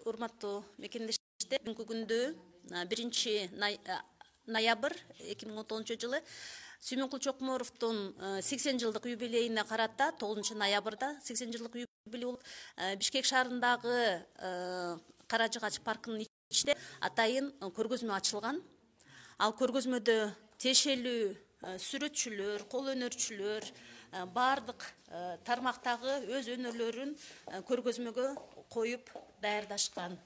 урматтуу мекендештер, бүгүнкү күндө 1-ноябрь 2010 жылы Сүймөнкул Чокморовдун 80 жылдык юбилейине карата 9 ноябрда 80 жылдык юбилей болуп, Бишкек шаарындагы Каражыгач паркынын ичинде атайын көргөзмө ачылган. Ал көргөзмөдө тиешелүү сүрөтчүлөр, кол өнөрчүлөр бардык тармактагы өз өнөрлөрүн көргөзмөгө коюп даярдашкан.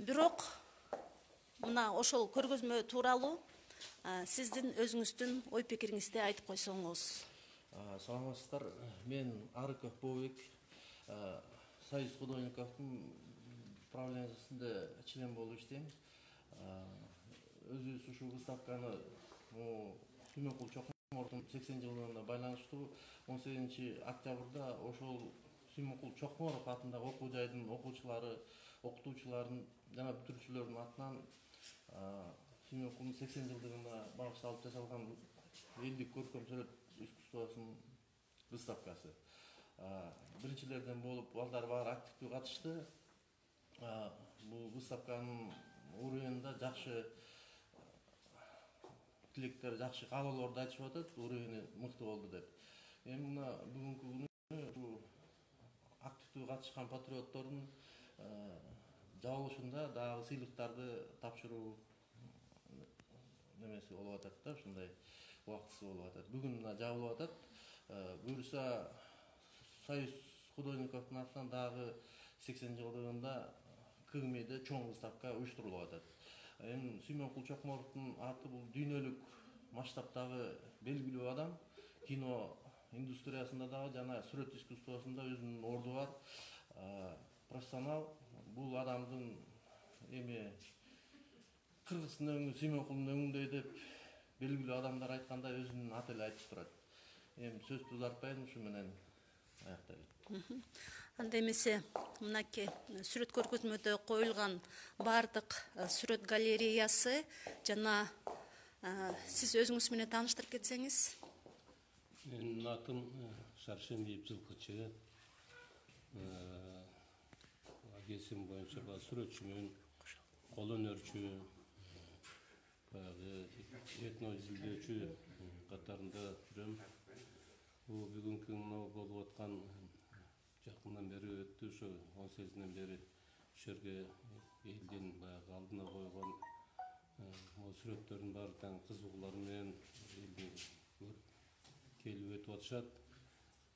Бирок мына ошол көргөзмө тууралуу сиздин өзүңүздүн ой пикириңизди айтып койсоңуз. Саламатсыздар, мен Арыков Бобек, Союз художниковдун правлениясында член болуп иштейм. Өзүбүз ушул выставканы Сүймөнкул Чокморовдун 80 жылдыгына байланыштуу 18 октябрда ошол Сүймөнкул Чокморов атындагы окуу жайдын окуучулары, окутуучулардын жана бүтүрүүчүлөрдүн атынан Сүймөнкулдун 80 жылдыгына багышталып жасалган элдик көркөм сүрөт искусствосунун выставкасы. Биринчилерден болуп, балдар баары активдүү катышты. Бул выставканын уровенинде жакшы тилектер, жакшы каалоолорду айтышып атат, уровени мыкты болду деп. Эми мына бүгүнкү күнү активдүү катышкан патриоттордун жабылышында дагы сыйлыктарды тапшыруу немеси болуп атат да, ушундай убактысы болуп атат. Бүгүн мына жабылып атат. Буюрса Союз художниковдун атынан дагы 80 жылдыгында КГМде чоң выставка уюштурулуп атат. Эми Сүймөнкул Чокморовдун аты бул дүйнөлүк масштабтагы белгилүү адам, кино индустриясында дагы жана сүрөт искусствосунда өзүнүн орду бар. Профессионал. Бул адамдын эми Кыргыздын өңү Сүймөнкулдун өңүндөй деп белгилүү адамдар айтканда өзүнүн аты эле айтып турат. Эми сөздү узартпайын, ушу менен аяктайлы. Анда эмесе мынакей сүрөт көргөзмөдө коюлган бардык сүрөт галереясы жана сиз өзүңүз менен тааныштырып кетсеңиз. Менин атым Шаршемиев Жылкычы. Кесим боюнча сүрөтчүмүн, кол өнөрчү, этно изилдөөчү катарында жүрөм. Бул бүгүнкү мына болуп аткан жакындан бери өттү, ошо 18-ден бери ошол жерге элдин баягы алдына койгон сүрөттөрдүн баары таң кызыгуулары менен келип өтүп атышат.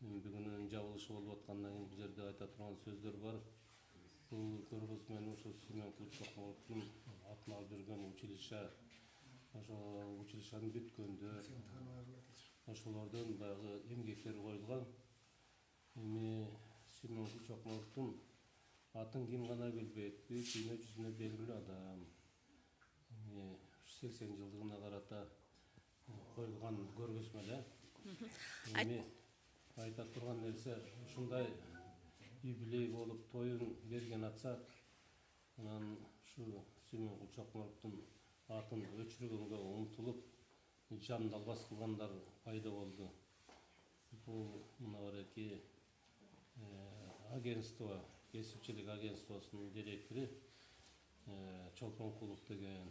Бүгүнүн жабылышы болуп аткандан кийин бул жерде айта турган сөздөр бар. Бул көргөзмөнү ошо Сүймөнкул Чокморовдун атын алып жүргөн училище, ошол училищенин бүткөндө ошолордун баягы эмгектери коюлган. Эми Сүймөнкул Чокморовдун атын ким гана билбейт, дүйнө жүзүнө белгилүү адам. 80 жылдыгына карата коюлган көргөзмө эле. Эми айта турган нерсе, ушундай юбилей болуп тоюн берген атсак, анан ушу Сүймөнкул Чокморовдун атын өчүргөнгө умтулуп, жан далбас кылгандар пайда болду. Бул мына бареки агентство, кесипчилик агентствосунун директору Чолпонкулов деген.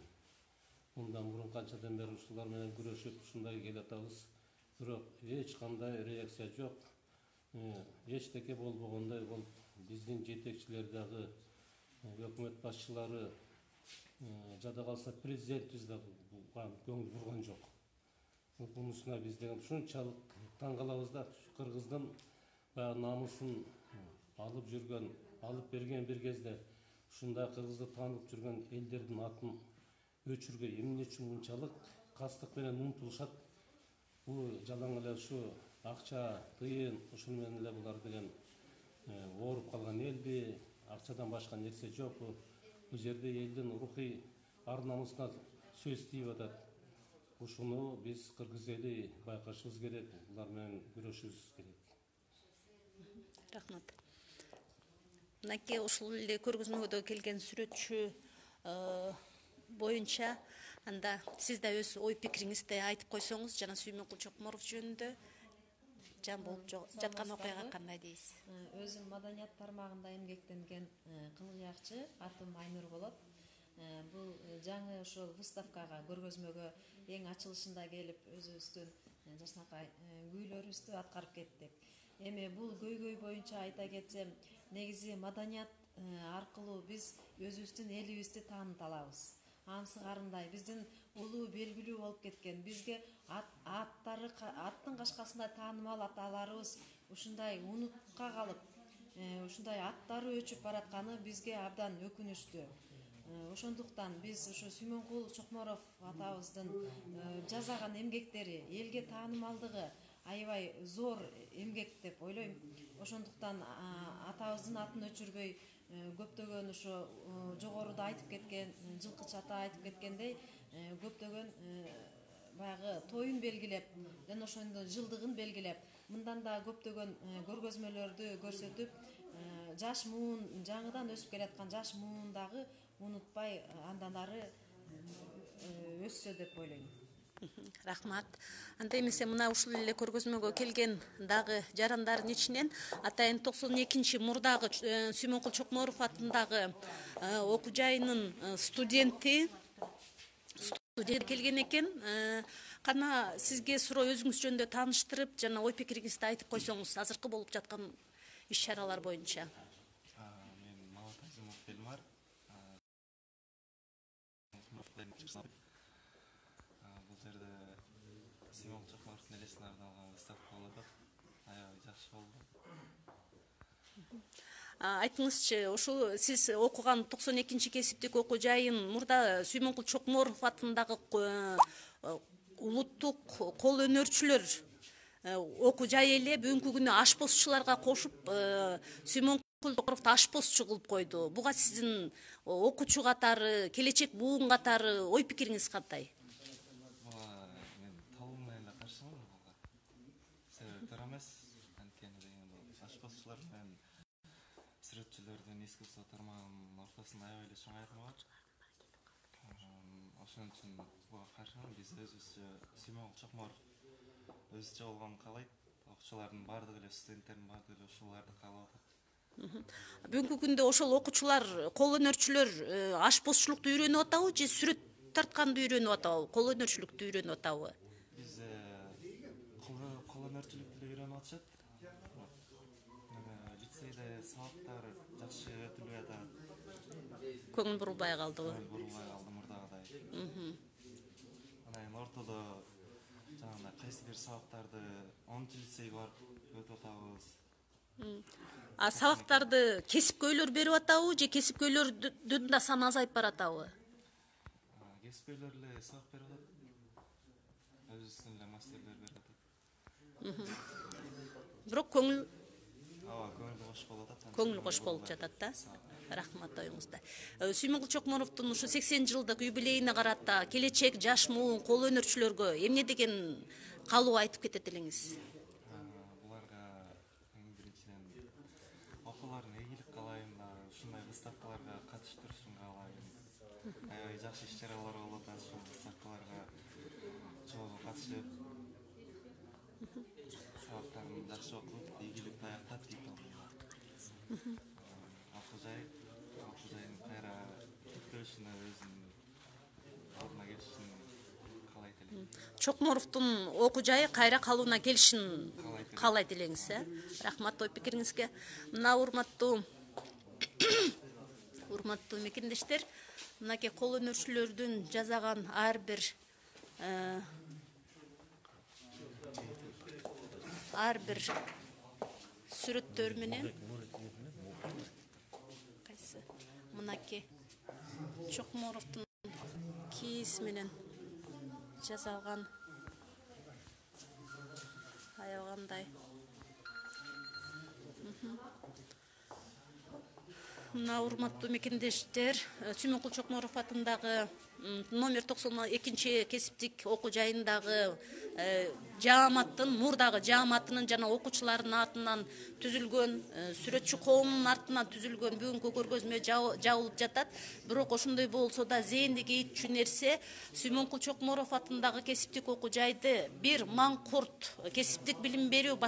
Мындан мурун канчадан бери ушулар менен күрөшүп ушундай келатабыз. Бирок эч кандай реакция жок. Эчтеке болбогондой болуп, биздин жетекчилер дагы, өкмөт башчылары, жада калса президентибиз дагы көңүл бурган жок. Бунусуна биз деген ушунчалык таң калабыз да, Кыргыздын баягы намысын алып жүргөн, алып берген бир кезде ушундай Кыргызды таанып жүргөн элдердин атын өчүргө эмне үчүн мынчалык кастык менен умтулушат? Бул жалаң эле ушу акча, тыйын, ушун менен эле булар деген ооруп калган элби, акчадан башка нерсе жок. Бул жерде элдин рухий ар намысына сөз тийип атат. Ушуну биз кыргыз эли байкашыбыз керек, булар менен күрөшүбүз керек. Рахмат. Мынакей ушул эле көргөзмөгө келген сүрөтчү боюнча анда сиз да өз ой пикириңизди айтып койсоңуз жана Сүймөнкул Чокморов жөнүндө жан болуп жаткан окуяга кандай дейсиз? Өзүм маданият тармагында эмгектенген, кылгый кайракчы, атым Айнур болот. Бул жаңы ошол выставкага, көргөзмөгө эң ачылышында келип өзүбүздүн жакшынакай күүлөрүбүздү аткарып кеттик. Эми бул көйгөй боюнча айта кетсем, негизи маданият аркылуу биз өзүбүздүн элибизди тааныта алабыз. Ансыгарындай биздин улуу белгилүү болуп кеткен, бизге аттын кашкасында таанымал аталарыбыз ушундай унутка калып, ушундай аттары өчүп баратканы бизге абдан өкүнүчтүү. Ошондуктан биз ушу Сүймөнкул Чокморов атабыздын жасаган эмгектери, элге таанымалдыгы аябай зор эмгек деп ойлойм. Ошондуктан атабыздын атын өчүрбөй көптөгөн ошо жогоруда айтып кеткен, жылкыч ата айтып кеткендей, көптөгөн баягы тоюн белгилеп, жана ошондой жылдыгын белгилеп, мындан да көптөгөн көргөзмөлөрдү көрсөтүп, жаш муун, жаңыдан өсүп келаткан жаш муун дагы унутпай андан ары өссө деп ойлойм. Рахмат. Анда эмесе мына ушул эле көргөзмөгө келген дагы жарандардын ичинен атайын 92 мурдагы Сүймөнкул Чокморов атындагы окуу жайынын студенти келген экен. Кана сизге суроо, өзүңүз жөнүндө тааныштырып, жана ой пикириңизди айтып койсоңуз, азыркы болуп жаткан иш-чаралар боюнча. Мен Малат Азимов Элмар. Бул жерде Сүймөнкул Чокморовдун элесине арналган выставка болуп атат. Аябай жакшы болду. Айтыңызчы, ушул сиз окуган 92 кесиптик окуу жайын мурда Сүймөнкул Чокморов атындагы улуттук кол өнөрчүлөр окуу жай эле бүгүнкү күнү ашпозчуларга кошуп Сүймөнкул Чокморовду ашпозчу кылып койду. Буга сиздин окуучу катары, келечек буун катары ой пикириңиз кандай? Мен толугу менен эле каршымын буга. Себеби туура эмес. Анткени ашпозчулар менен сүрөтчүлөрдүн искусство тармагынын ортосунда аябай эле чоң айырмаа бар. Ошон үчүн буга каршымын. Биз өзүбүзчө Сүймөнкул Чокморов өзүчө болгонун каалайт. Окуучулардын баардыгы эле, студенттердин баардыгы эле ушуларды каалап атат. Бүгүнкү күндө ошол окуучулар, кол өнөрчүлөр ашпозчулукту үйрөнүп атабы же сүрөт тартканды үйрөнүп атабы, кол өнөрчүлүктү үйрөнүп атабы? Биз кол өнөрчүлүктү эле үйрөнүп атышат. Лицейде сабактар жакшы өтүлбөй атат. Көңүл бурулбай калдыбы? Көңүл бурулбай калды мурдагыдай. Анан ортодо жанагындай кайсы бир сабактарды 10 лицейге барып өтүп атабыз. Сабактарды кесипкөйлөр берип атабы же кесипкөйлөрдүн да саны азайып баратабы? Кесипкөйлөр эле сабак берип атат. Өзүбүздүн эле мастерлер берип атат. Бирок көңүл кош болуп жатат да. Рахмат оюңузда. Сүймөнкул Чокморовдун ушу 80 жылдык юбилейине карата келечек жаш муун кол өнөрчүлөргө эмне деген каалоо айтып кетет элеңиз? Буларга эң биринчиден окууларын ийгилик каалайм, ушундай выставкаларга катыштырышын каалайм. Аябай жакшы иш-чаралар болуп атат, ушул выставкаларга чогуу катышып, сабактарын жакшы окуп, ийгилик таяктап дейт алам. Окуу жайын кайра тиктөөсүнө өзүнүн ордуна келишин каалайт элем. Чокморовдун окуу жайы кайра калууна келишин каалайт элеңиз, Рахмат ой пикириңизге. Мына урматтуу мекендештер, мынакей кол өнөрчүлөрдүн жасаган ар бир сүрөттөр менен мынакей Чокморовдун кийиси менен жасалган аябагандай. Мына урматтуу мекендештер, Сүймөнкул Чокморов атындагы номер 92 кесиптик окуу жайындагы жааматтын, мурдагы жааматынын жана окуучулардын атынан түзүлгөн, сүрөтчү коомунун атынан түзүлгөн бүгүнкү көргөзмө жабылып жатат. Бирок ошондой болсо да зээнди кейитчү нерсе, Сүймөнкул Чокморов атындагы кесиптик окуу жайды бир Маңкурт кесиптик билим берүү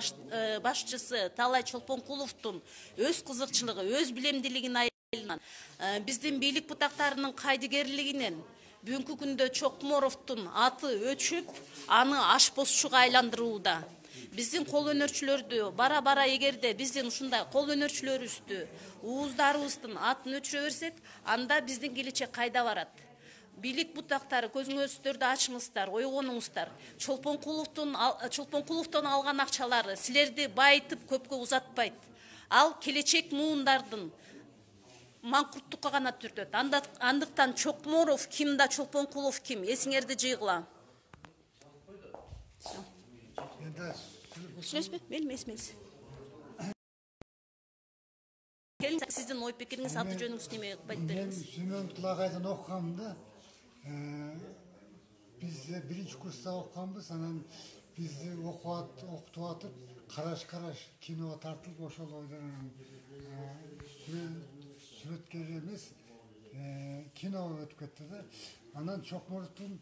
башчысы Таалай Чолпонкуловдун өз кызыкчылыгы, өз билемдилигин Биздин бийлик бутактарынын кайдыгерлигинен бүгүнкү күндө Чокморовдун аты өчүп, аны ашпозчуга айландырууда. Биздин кол өнөрчүлөрдү бара эгерде биздин ушундай кол өнөрчүлөрүбүздү, ууздарыбыздын атын өчүрө берсек, анда биздин келечек кайда барат? Бийлик бутактары көзүңүздөрдү ачыңыздар, ойгонуңуздар. Чолпонкуловдон алган акчалары силерди байытып көпкө узатпайт. Ал келечек муундардын маңкурттукка гана түртөт. Андыктан Чокморов ким да Чолпонкулов ким? Эсиңерди жыйгыла. Сүйлөшпө, мелис. Келин, сиздин ой пикириңиз, аты жөнүңүз неме айтып бериңиз? Мен Сүмөн Тулагайдан окугамда, биз биринчи курста окуганбыз, анан бизди окутуп атып, караш киного тартылып, ошол ойдон сүрөткер эмес, киного өтүп кетти да. Анан Чокморовдун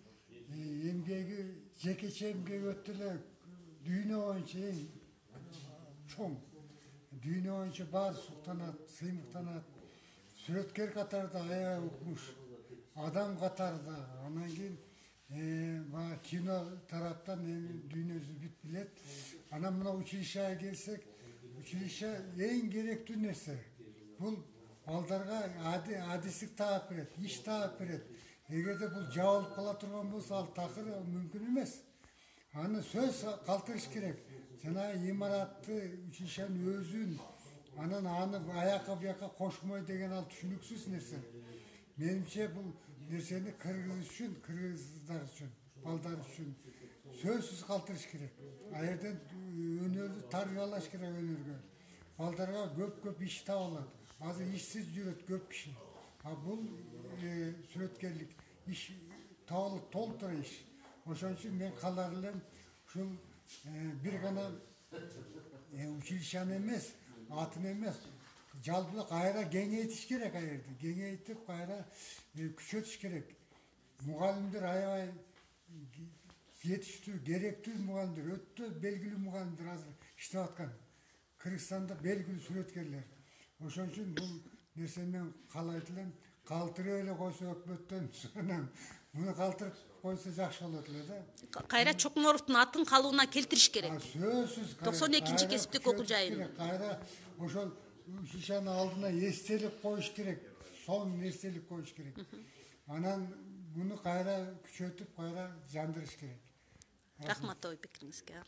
эмгеги, жекече эмгеги өтө эле дүйнө боюнча эң чоң. Дүйнө боюнча баары суктанат, сыймыктанат. Сүрөткер катарда аябай укмуш, адам катарда. Анан кийин кино тараптан дүйнөсү бүт билет. Анан мына училищага келсек, училище эң керектүү нерсе. Бул балдарга адистик таап берет, иш таап берет. Эгерде бул жабылып кала турган болсо, ал такыр мүмкүн эмес. Аны сөз калтырыш керек. Жана имаратты, училищанын өзүн, анан аны аяка буяка кошмой деген ал түшүнүксүз нерсе. Менимче бул нерсени кыргыздар үчүн, балдар үчүн сөзсүз калтырыш керек. Аерден өнөрдү тарбиялаш керек өнөргө. Балдарга көп иш табылат. Азыр ишсиз жүрөт көп киши. А бул сүрөткерлик иш толтура иш. Ошон үчүн мен каалар элем ушул бир гана училищаны эмес, атын эмес, жалпы кайра кеңейтиш керек аерди. Кеңейтип кайра күчөтүш керек. Мугалимдер аябай жетиштүү, керектүү мугалимдер, өтө белгилүү мугалимдер азыр иштеп аткан. Кыргызстанда белгилүү сүрөткерлер. Ошон үчүн бул нерсени мен каалайт элем, калтырып эле койсо өкмөттөн суунан, муну калтырып койсо жакшы болот эле да. Кайра Чокморовдун атын калыбына келтириш керек. Сөзсүз 92-нчи кесиптик окуу жайын. Кайра ошол училищанын алдына эстелик коюш керек, сонун эстелик коюш керек. Анан муну кайра күчөтүп, кайра жандырыш керек. Рахмат ой пикириңизге.